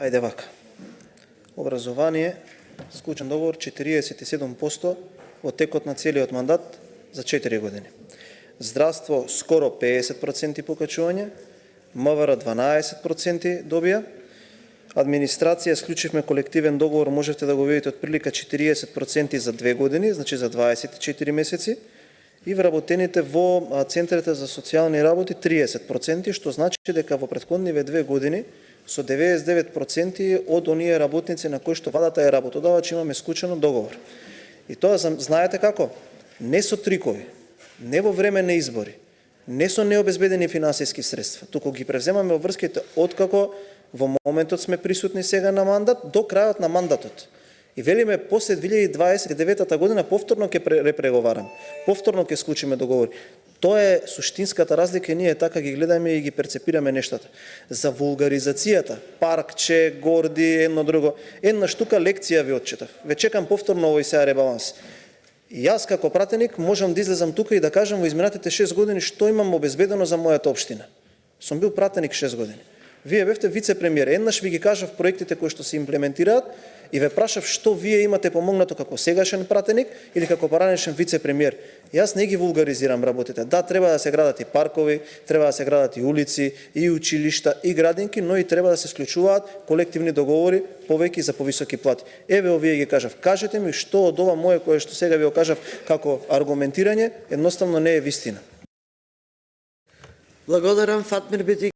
Ајде вака. Образование, склучен договор 47% во текот на целиот мандат за 4 години. Здравство скоро 50% покачување, МВР 12% добија, администрација склучивме колективен договор, можете да го видите од прилика 40% за 2 години, значи за 24 месеци, и вработените во центрите за социјални работи 30%, што значи дека во претходниве 2 години со 99% од оние работници на кои што владата е работодавач имаме склучено договор. И тоа знаете како? Не со трикови, не во време на избори, не со необезбедени финансиски средства, туку ги превземаме обврските откако во моментот сме присутни сега на мандат до крајот на мандатот. И велиме после 2029 година повторно ќе репреговараме, повторно ќе склучиме договори. Тоа е суштинската разлика и ние така ги гледаме и ги перцепираме нештата. За вулгаризацијата, паркче, горди, едно друго, една штука лекција ви отчетав. Ве чекам повторно овој сега ребаланс. И јас како пратеник можам да излезам тука и да кажам во изминатите 6 години што имам обезбедено за мојата општина. Сум бил пратеник 6 години. Вие бевте вице-премиер. Еднаш ви ги кажав проектите кои што се имплементираат и ве прашав што вие имате помогнато како сегашен пратеник или како поранешен вице-премиер. Јас не ги вулгаризирам работите. Да, треба да се градат и паркови, треба да се градат и улици, и училишта, и градинки, но и треба да се склучуваат колективни договори повеќе за повисоки плати. Еве овие ги кажав. Кажете ми што од ова мое кое што сега ви го кажав како аргументирање едноставно не е вистина. Благодарам, Фатмир Бити.